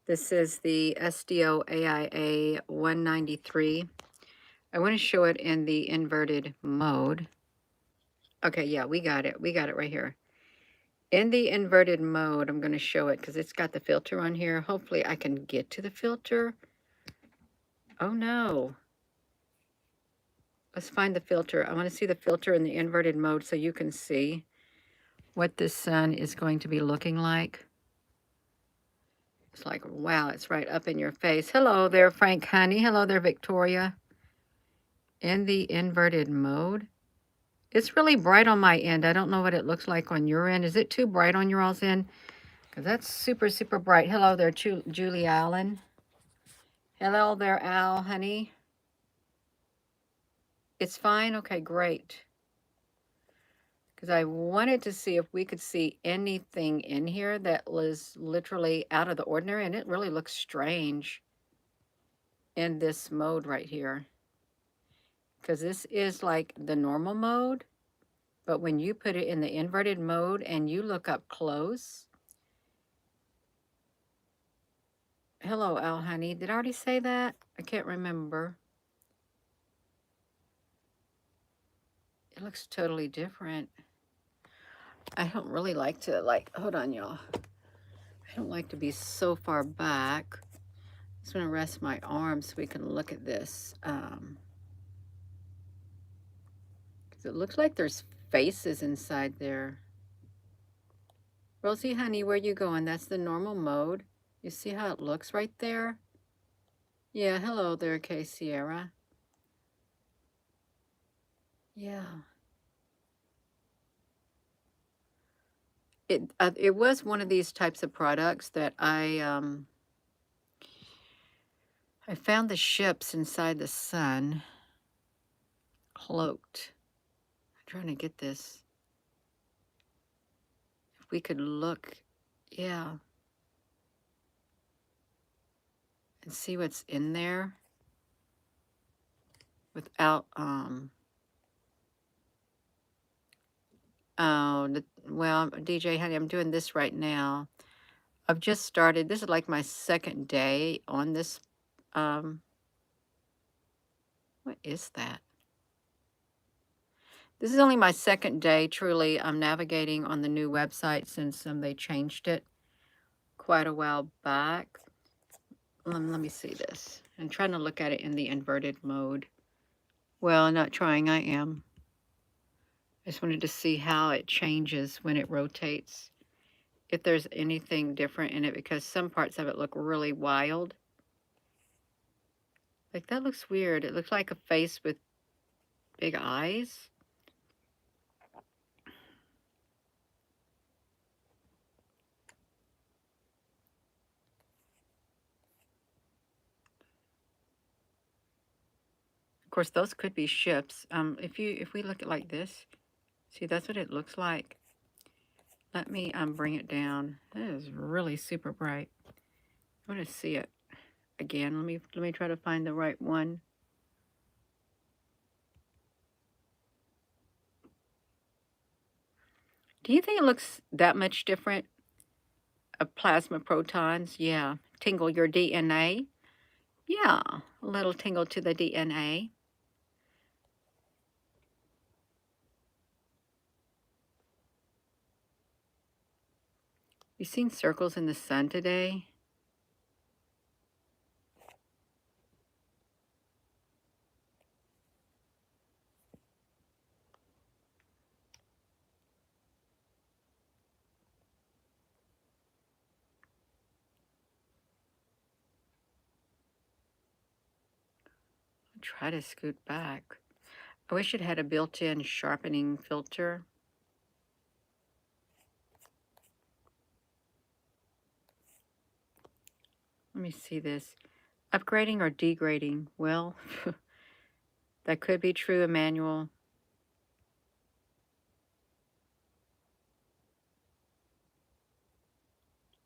This is the SDO AIA 193. I want to show it in the inverted mode. Okay, yeah, we got it. We got it right here. In the inverted mode, I'm going to show it because it's got the filter on here. Hopefully I can get to the filter. Oh no. Let's find the filter. I want to see the filter in the inverted mode so you can see what this sun is going to be looking like. It's like, wow, it's right up in your face. Hello there, Frank Honey. Hello there, Victoria. In the inverted mode. It's really bright on my end. I don't know what it looks like on your end. Is it too bright on your all's end? Because that's super, super bright. Hello there, Julie Allen. Hello there, Al, honey. It's fine? Okay, great. Because I wanted to see if we could see anything in here that was literally out of the ordinary, and it really looks strange in this mode right here. Because this is like the normal mode, but when you put it in the inverted mode and you look up close. Hello, Al, honey. Did I already say that? I can't remember. It looks totally different. I don't really like to, hold on, y'all. I don't like to be so far back. I'm just going to rest my arms so we can look at this. 'Cause it looks like there's faces inside there. Rosie, honey, where you going? That's the normal mode. You see how it looks right there? Yeah, hello there, K Sierra. Yeah. It was one of these types of products that I found the ships inside the sun cloaked. I'm trying to get this. If we could look, yeah, and see what's in there without, well, DJ, honey, I'm doing this right now. I've just started. This is like my second day on this. What is that? This is only my second day, truly. I'm navigating on the new website since they changed it quite a while back. Let me see this. I'm trying to look at it in the inverted mode. Well, not trying, I am. I just wanted to see how it changes when it rotates. If there's anything different in it, because some parts of it look really wild. Like, that looks weird. It looks like a face with big eyes. Of course, those could be ships. If we look at like this, see, that's what it looks like. Let me bring it down. That is really super bright. I want to see it again. Let me try to find the right one. Do you think it looks that much different? Plasma protons, yeah. Tingle your DNA. Yeah, a little tingle to the DNA. You seen circles in the sun today? I'll try to scoot back. I wish it had a built-in sharpening filter. Let me see this. Upgrading or degrading? Well, that could be true, Emmanuel.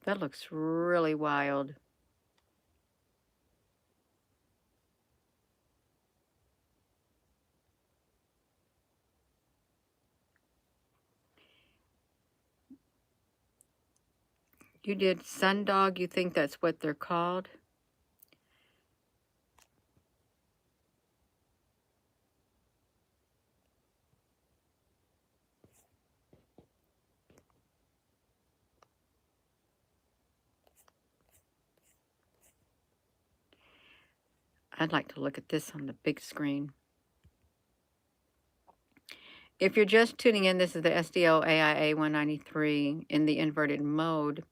That looks really wild. You did Sundog. You think that's what they're called? I'd like to look at this on the big screen. If you're just tuning in, this is the SDO AIA 193 in the inverted mode.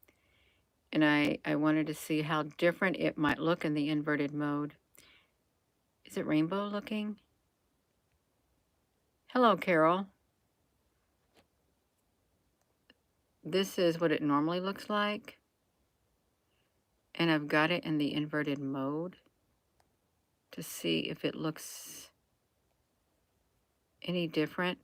And I wanted to see how different it might look in the inverted mode. Is it rainbow looking? Hello, Carol. This is what it normally looks like. And I've got it in the inverted mode to see if it looks any different.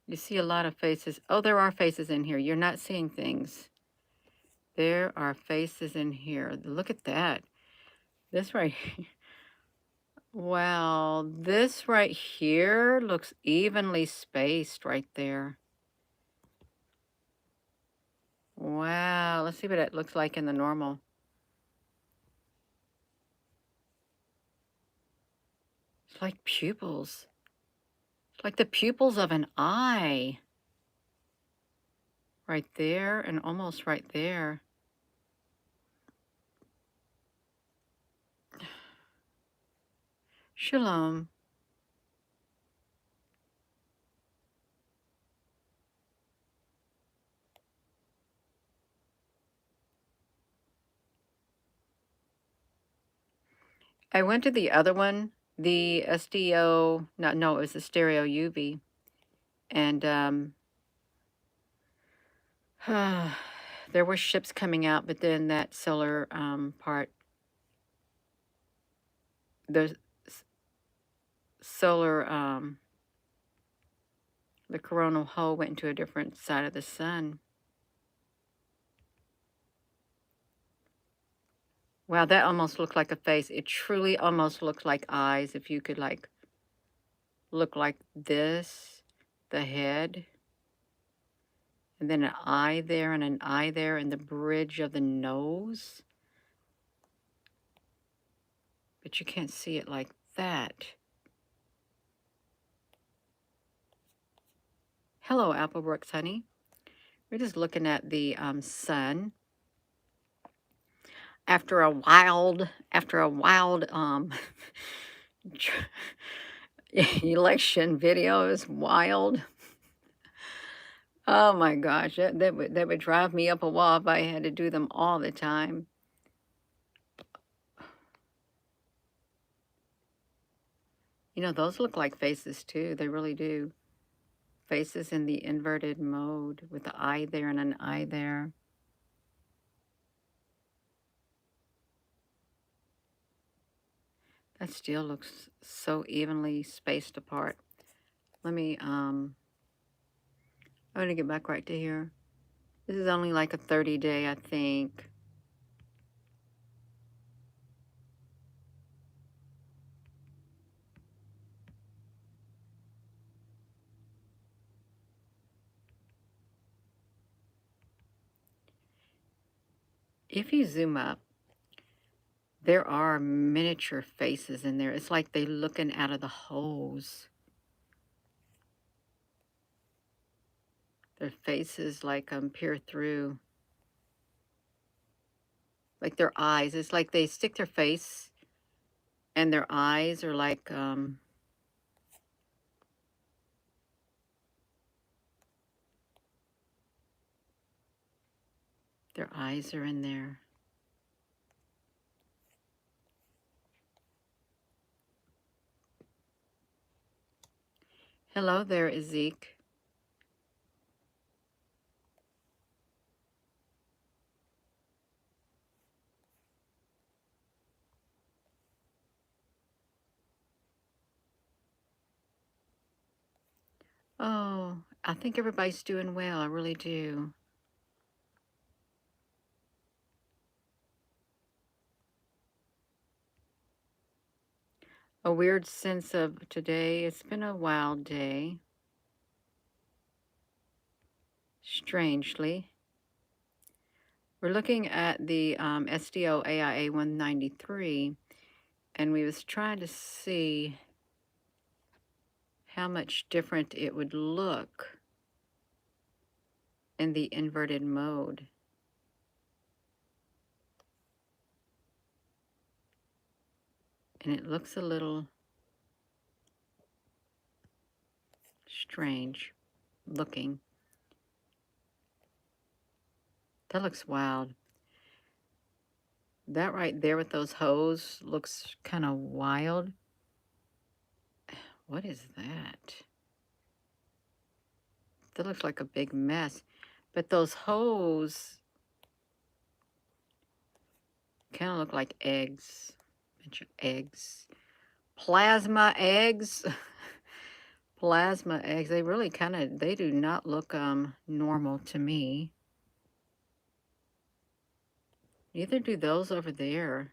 You see a lot of faces. Oh, there are faces in here. You're not seeing things. There are faces in here. Look at that. This right here. Wow, this right here looks evenly spaced right there. Wow, let's see what it looks like in the normal. It's like pupils. It's like the pupils of an eye. Right there and almost right there. Shalom. I went to the other one, the SDO, no, it was the stereo UV. And there were ships coming out, but then that solar part, the solar, the coronal hole went into a different side of the sun. Wow, that almost looked like a face. It truly almost looked like eyes. If you could like look like this, the head, and then an eye there and an eye there and the bridge of the nose. But you can't see it like that. Hello, Applebrooks, honey. We're just looking at the sun. After a wild election video is wild. Oh my gosh, that would drive me up a wall if I had to do them all the time. You know, those look like faces too. They really do. Faces in the inverted mode with the eye there and an eye there. That still looks so evenly spaced apart. Let me, I'm going to get back right to here. This is only like a 30-day, I think. If you zoom up, there are miniature faces in there. It's like they're looking out of the holes. Their faces like peer through. Like their eyes. It's like they stick their face and their eyes are like their eyes are in there. Hello there, Ezek. Oh, I think everybody's doing well. I really do. a weird sense of today. It's been a wild day. Strangely. We're looking at the SDO AIA 193, and we was trying to see how much different it would look in the inverted mode. And it looks a little strange looking. That looks wild. That right there with those hose looks kind of wild. What is that? That looks like a big mess. But those hose kind of look like eggs. Bunch of eggs. Plasma eggs. Plasma eggs. They really kind of, they do not look normal to me. Neither do those over there.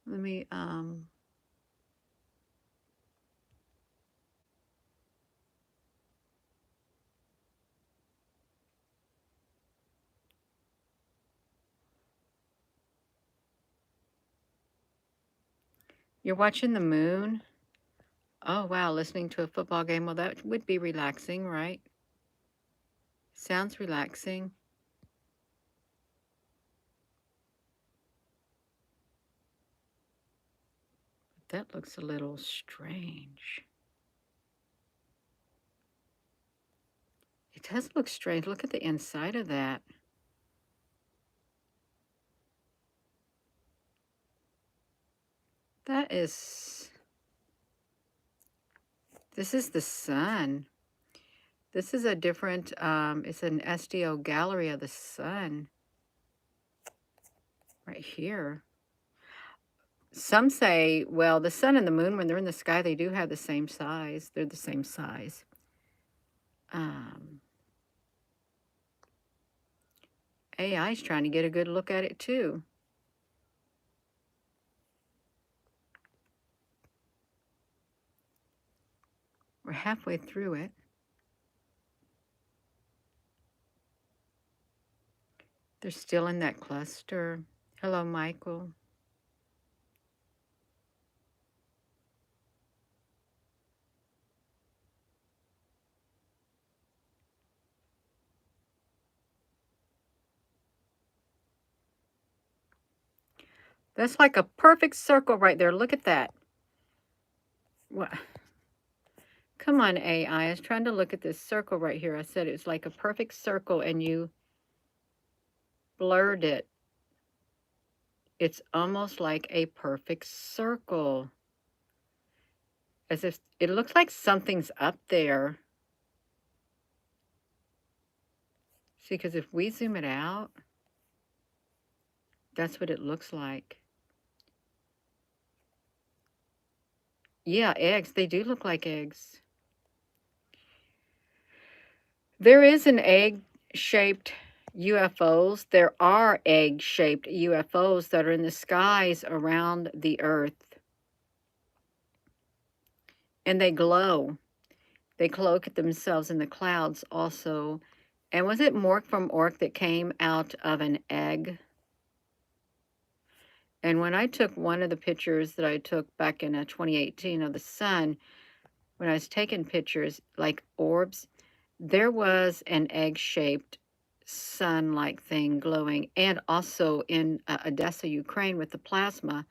Let me you're watching the moon? Oh wow, listening to a football game. Well, that would be relaxing, right? Sounds relaxing. That looks a little strange. It does look strange. Look at the inside of that. That is, this is the sun. This is a different, it's an SDO gallery of the sun. Right here. Some say, well, the sun and the moon, when they're in the sky, they do have the same size. They're the same size. AI's trying to get a good look at it too. We're halfway through it. They're still in that cluster. Hello, Michael. That's like a perfect circle right there. Look at that. What? Come on, AI. I was trying to look at this circle right here. I said it was like a perfect circle and you blurred it. It's almost like a perfect circle. As if it looks like something's up there. See, because if we zoom it out, that's what it looks like. Yeah, eggs. They do look like eggs. There is an egg-shaped UFOs. There are egg-shaped UFOs that are in the skies around the Earth. And they glow. They cloak themselves in the clouds also. And was it Mork from Ork that came out of an egg? And when I took one of the pictures that I took back in 2018 of the sun, when I was taking pictures like orbs, there was an egg-shaped sun-like thing glowing. And also in Odessa, Ukraine with the plasma,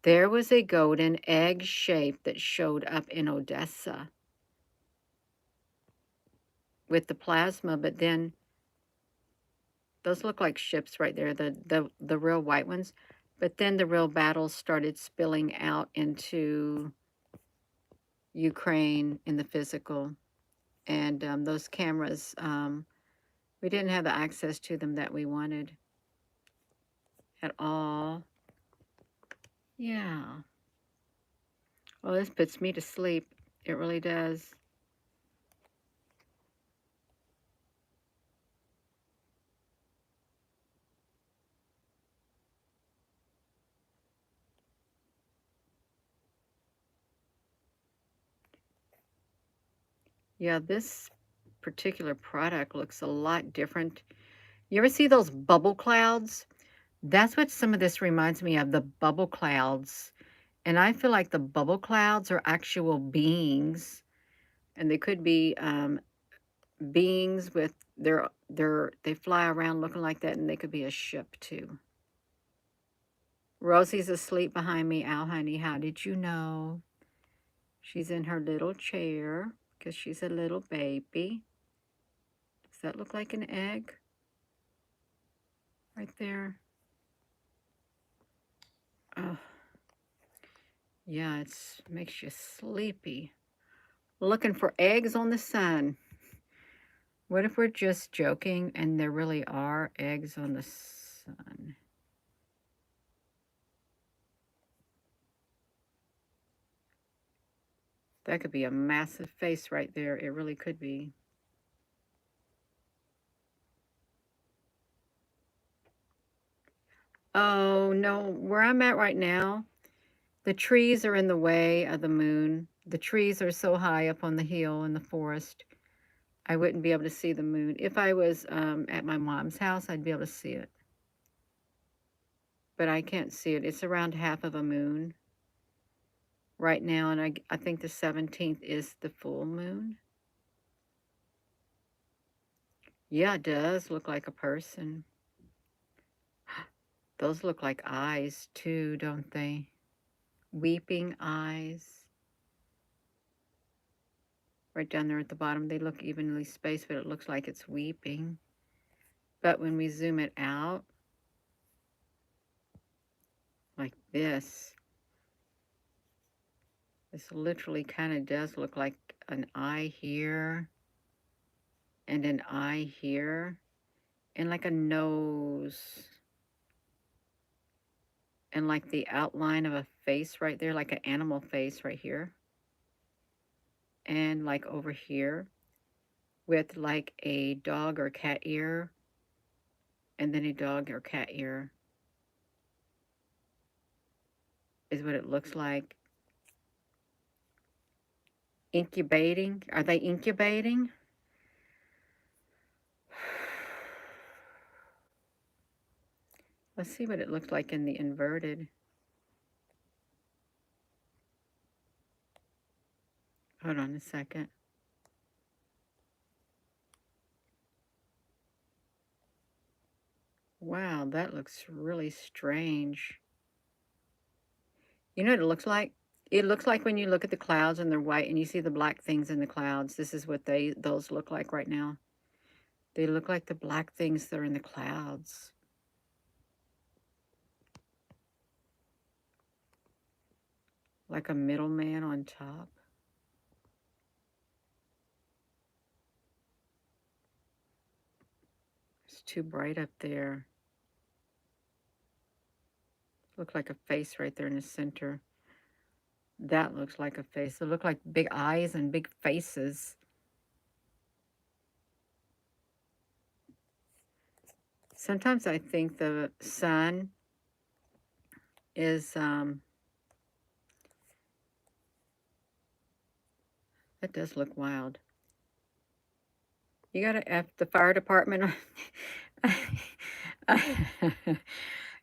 there was a golden egg shape that showed up in Odessa with the plasma, but then those look like ships right there, the real white ones. But then the real battles started spilling out into Ukraine in the physical. And those cameras, we didn't have the access to them that we wanted at all. Yeah. Well, this puts me to sleep. It really does. Yeah, this particular product looks a lot different. You ever see those bubble clouds? That's what some of this reminds me of, the bubble clouds. And I feel like the bubble clouds are actual beings, and they could be beings with they fly around looking like that, and they could be a ship too. Rosie's asleep behind me. Al, honey, how did you know? She's in her little chair because she's a little baby. Does that look like an egg? Right there. Oh, yeah, it makes you sleepy. Looking for eggs on the sun. What if we're just joking and there really are eggs on the sun? That could be a massive face right there. It really could be. Oh, no. Where I'm at right now, the trees are in the way of the moon. The trees are so high up on the hill in the forest, I wouldn't be able to see the moon. If I was at my mom's house, I'd be able to see it. But I can't see it. It's around half of a moon right now, and I think the 17th is the full moon. Yeah, it does look like a person. Those look like eyes too, don't they? Weeping eyes. Right down there at the bottom, they look evenly spaced, but it looks like it's weeping. But when we zoom it out, like this literally kind of does look like an eye here and an eye here and like a nose and like the outline of a face right there, like an animal face right here, and like over here with like a dog or cat ear, and then a dog or cat ear is what it looks like. Incubating? Are they incubating? Let's see what it looks like in the inverted. Hold on a second. Wow, that looks really strange. You know what it looks like? It looks like when you look at the clouds and they're white and you see the black things in the clouds. This is what those look like right now. They look like the black things that are in the clouds. Like a middleman on top. It's too bright up there. Look like a face right there in the center. That looks like a face. They look like big eyes and big faces. Sometimes I think the sun is, that does look wild. You gotta F the fire department.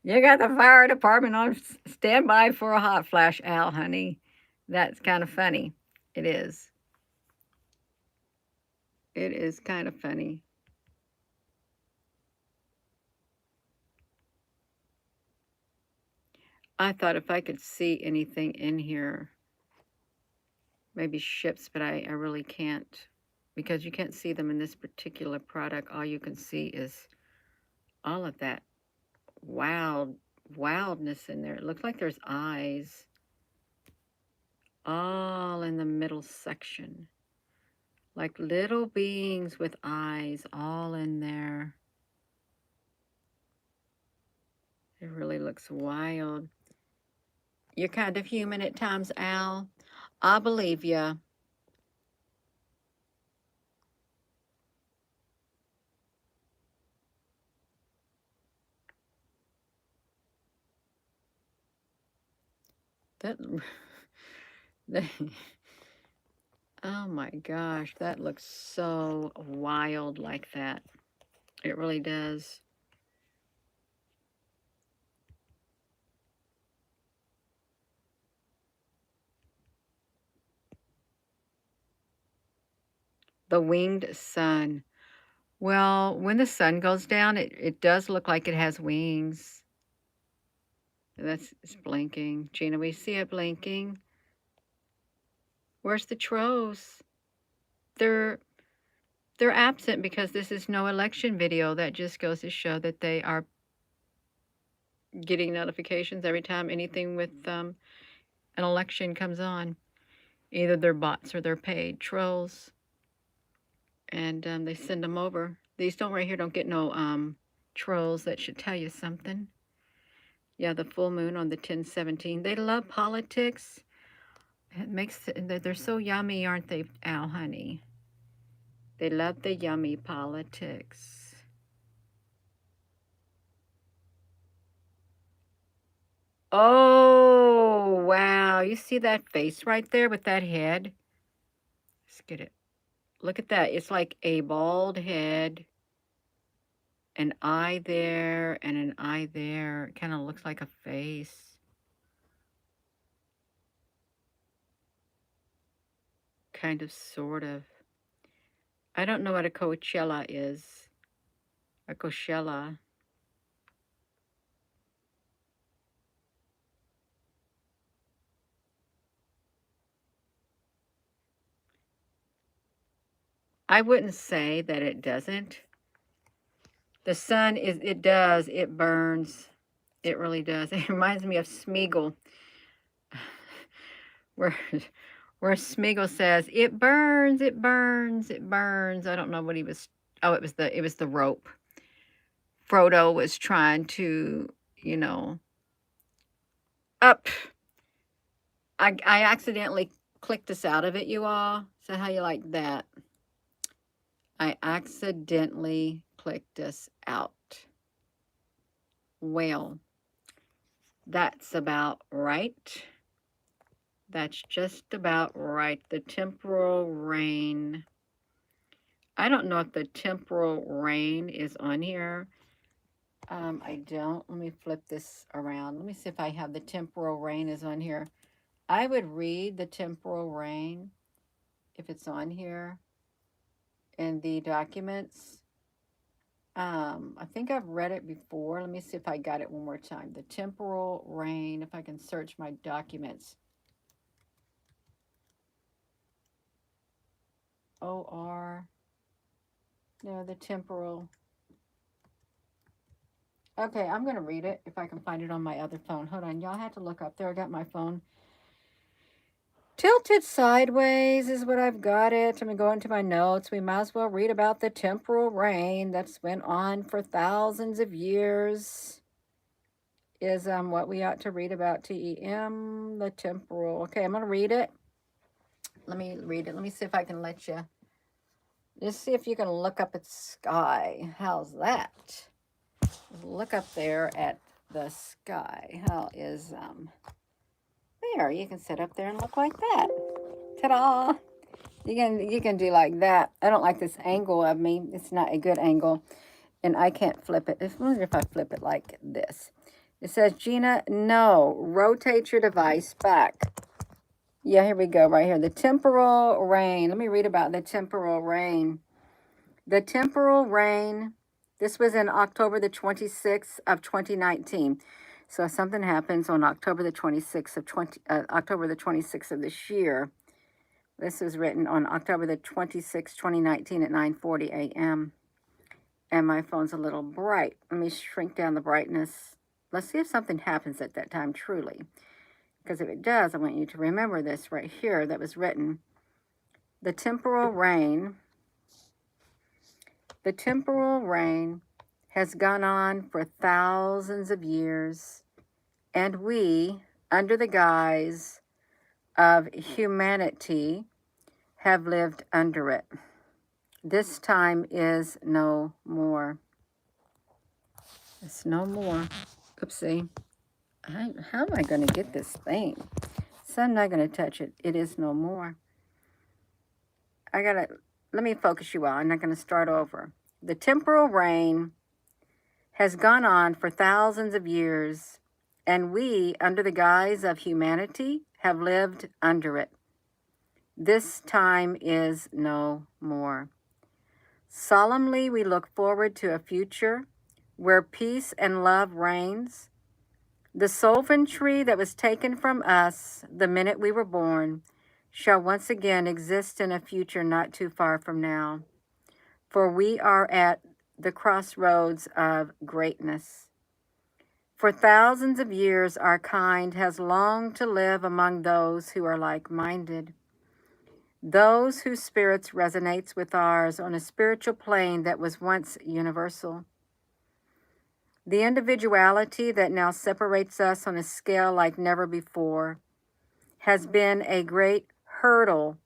You got the fire department on standby for a hot flash, Al, honey. That's kind of funny. It is. It is kind of funny. I thought if I could see anything in here, maybe ships, but I really can't because you can't see them in this particular product. All you can see is all of that wildness in there. It looks like there's eyes all in the middle section. Like little beings with eyes all in there. It really looks wild. You're kind of human at times, Al. I believe ya. That, Oh my gosh, that looks so wild like that. It really does. The winged sun. Well, when the sun goes down, it does look like it has wings. It's blinking. Gina, we see it blinking. Where's the trolls? They're they're absent because this is no election video. That just goes to show that they are getting notifications every time anything with an election comes on. Either they're bots or they're paid trolls. And they send them over. These don't right here don't get no trolls. That should tell you something. Yeah, the full moon on the 10/17. They love politics. It makes they're so yummy, aren't they, Al, honey? They love the yummy politics. Oh, wow. You see that face right there with that head? Let's get it. Look at that. It's like a bald head, an eye there, and an eye there. It kind of looks like a face. Kind of, sort of. I don't know what a Coachella is. A Coachella. I wouldn't say that it doesn't. The sun is, it does, it burns. It really does. It reminds me of Smeagol, where where Smeagol says, "It burns, it burns, it burns." I don't know what he was. Oh, it was the rope. Frodo was trying to, you know, up. I accidentally clicked this out of it, you all. So how you like that? I accidentally clicked this out. Well, that's about right. That's just about right. The temporal rain. I don't know if the temporal rain is on here. I don't. Let me flip this around. Let me see if I have the temporal rain is on here. I would read the temporal rain if it's on here in the documents. I think I've read it before. Let me see if I got it one more time. The temporal rain, if I can search my documents. OR. No, the temporal. Okay, I'm going to read it if I can find it on my other phone. Hold on. Y'all have to look up there. I got my phone tilted sideways is what I've got it. Let me go into my notes. We might as well read about the temporal rain that's went on for thousands of years. Is what we ought to read about TEM, the temporal. Okay, I'm going to read it. Let me read it. Let me see if I can let you. Just see if you can look up at the sky. How's that? Look up there at the sky. How is there? You can sit up there and look like that. Ta-da! You can do like that. I don't like this angle of me. It's not a good angle, and I can't flip it. I wonder if I flip it like this. It says, Gina, no, rotate your device back. Yeah, here we go, right here. The temporal rain. Let me read about the temporal rain. The temporal rain, this was in October the 26th of 2019. So something happens on October the 26th of this year. This was written on October the 26th, 2019 at 9:40 a.m. And my phone's a little bright. Let me shrink down the brightness. Let's see if something happens at that time, truly. Because if it does, I want you to remember this right here that was written. The temporal rain has gone on for thousands of years, and we, under the guise of humanity, have lived under it. This time is no more. It's no more. Oopsie. How am I going to get this thing? So I'm not going to touch it. It is no more. let me focus you out. I'm not gonna start over. The temporal reign has gone on for thousands of years, and we, under the guise of humanity, have lived under it. This time is no more. Solemnly, we look forward to a future where peace and love reigns. The sovereignty that was taken from us the minute we were born shall once again exist in a future not too far from now. For we are at the crossroads of greatness. For thousands of years, our kind has longed to live among those who are like-minded, those whose spirits resonates with ours on a spiritual plane that was once universal. The individuality that now separates us on a scale like never before has been a great hurdle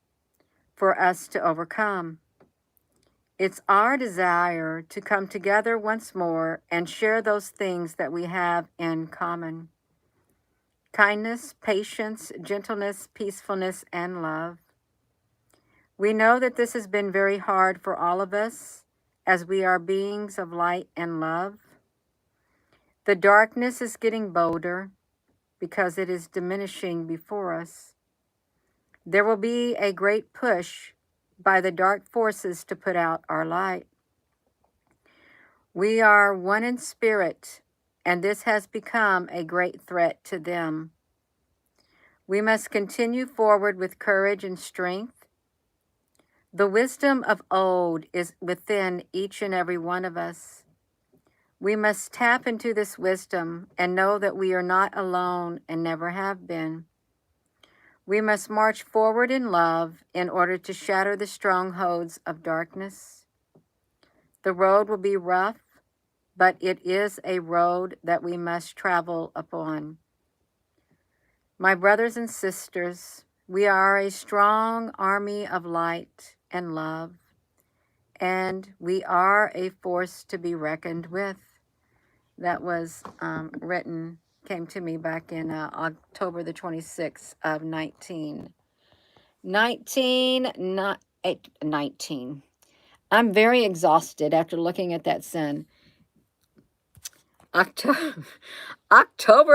for us to overcome. It's our desire to come together once more and share those things that we have in common: kindness, patience, gentleness, peacefulness, and love. We know that this has been very hard for all of us, as we are beings of light and love. The darkness is getting bolder because it is diminishing before us. There will be a great push by the dark forces to put out our light. We are one in spirit, and this has become a great threat to them. We must continue forward with courage and strength. The wisdom of old is within each and every one of us. We must tap into this wisdom and know that we are not alone and never have been. We must march forward in love in order to shatter the strongholds of darkness. The road will be rough, but it is a road that we must travel upon. My brothers and sisters, we are a strong army of light and love, and we are a force to be reckoned with. That was came to me back in October the 26th of 19. I'm very exhausted after looking at that sun. October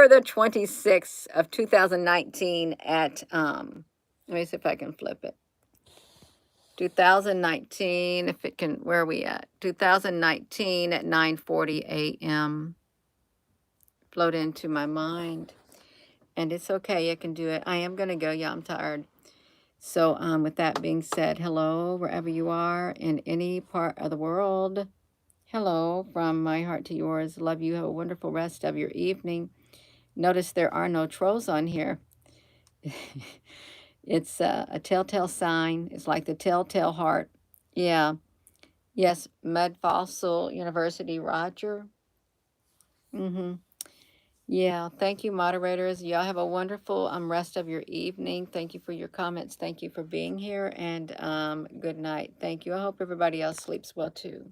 the 26th of 2019 at, let me see if I can flip it. 2019, if it can, where are we at? 2019 at 9:40 a.m. Float into my mind. And it's okay, I can do it. I am going to go. Yeah, I'm tired. So with that being said, hello, wherever you are in any part of the world. Hello, from my heart to yours. Love you. Have a wonderful rest of your evening. Notice there are no trolls on here. It's a telltale sign. It's like the telltale heart. Yeah. Yes, Mud Fossil University, Roger. Yeah, thank you, moderators. Y'all have a wonderful rest of your evening. Thank you for your comments. Thank you for being here, and good night. Thank you. I hope everybody else sleeps well, too.